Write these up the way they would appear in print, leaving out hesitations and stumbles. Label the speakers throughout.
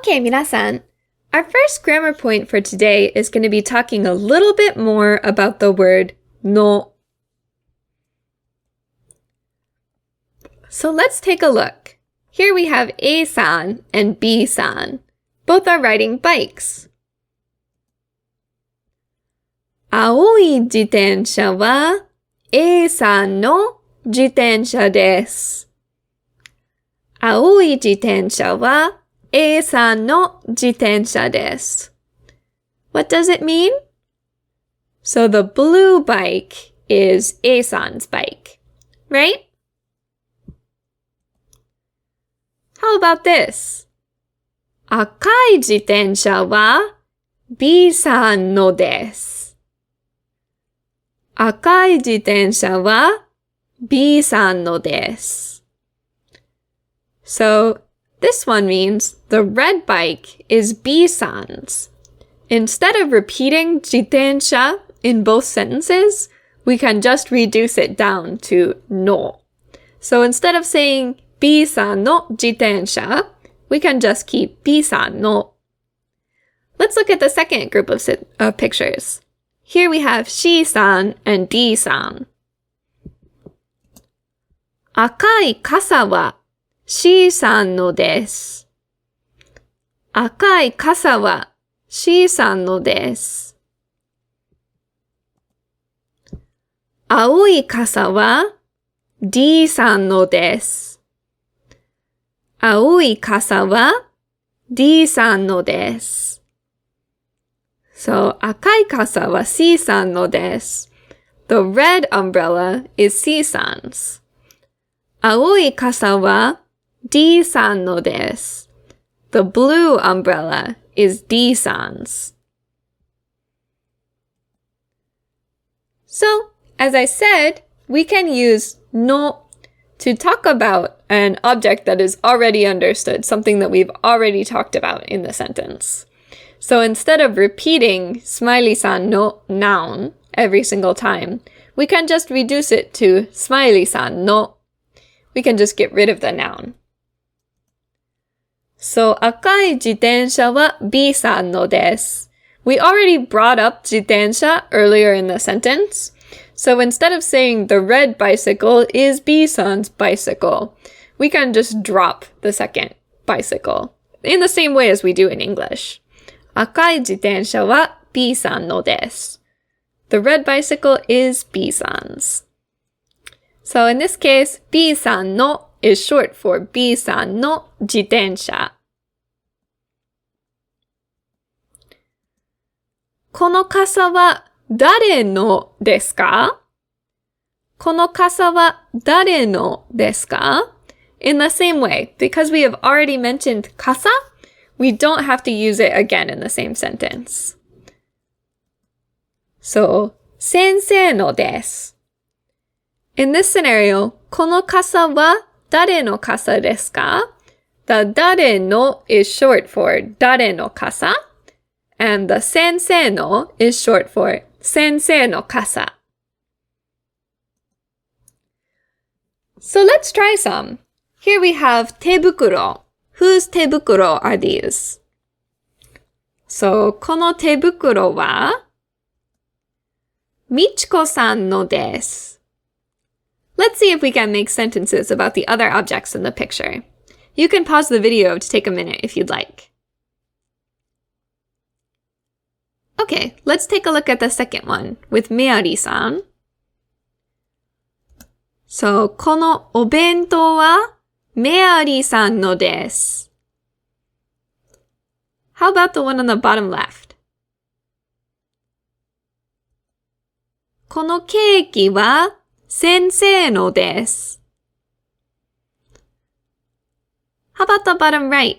Speaker 1: Okay, 皆さん. Our first grammar point for today is going to be talking a little bit more about the word no. So let's take a look. Here we have A-san and B-san. Both are riding bikes. 青い自転車は A さんの自転車です。青い自転車は A さんの自転車です。What does it mean? So the blue bike is A-san's bike, right? How about this? 赤い自転車は B さんのです。赤い自転車は B さんのです。So, this one means the red bike is B-san's. Instead of repeating 自転車 in both sentences, we can just reduce it down to no. So instead of saying B-san no 自転車, we can just keep B-san no. Let's look at the second group of pictures. Here we have C-san and D-san. 赤い傘は C さんのです。赤い傘は C さんのです。青い傘は D さんのです。青い傘は D さんのです。So, 赤い傘は C さんのです。The red umbrella is C-san's. 青い傘は D さんのです。The blue umbrella is D-san's. So, as I said, we can use no to talk about an object that is already understood, something that we've already talked about in the sentence. So instead of repeating smiley-san no noun every single time, we can just reduce it to smiley-san no. We can just get rid of the noun. So, 赤い自転車は B さんのです。We already brought up 自転車 earlier in the sentence. So instead of saying the red bicycle is B-san's bicycle, we can just drop the second bicycle in the same way as we do in English. 赤い自転車は B さんのです。The red bicycle is B-san's. So in this case, B さんの is short for B さんの自転車。この傘は誰のですか？この傘は誰のですか？ In the same way, because we have already mentioned 傘, we don't have to use it again in the same sentence. So, 先生のです。In this scenario, この傘は誰の傘ですか? The 誰の is short for 誰の傘, and the 先生の is short for 先生の傘. So let's try some. Here we have 手袋. Whose 手袋 are these? So, この手袋はみちこさんのです。Let's see if we can make sentences about the other objects in the picture. You can pause the video to take a minute if you'd like. Okay, let's take a look at the second one with Meari-san. So, このお弁当はメアリーさんのです。How about the one on the bottom left? このケーキは先生のです。How about the bottom right?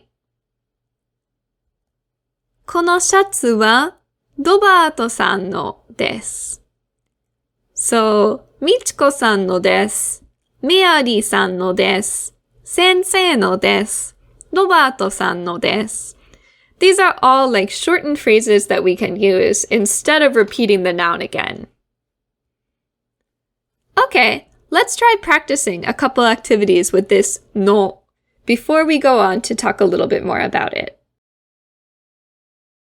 Speaker 1: このシャツはロバートさんのです。So, みちこさんのです。メアリーさんのです。先生のです。ロバートさんのです。These are all like shortened phrases that we can use instead of repeating the noun again. Okay, let's try practicing a couple activities with this no before we go on to talk a little bit more about it.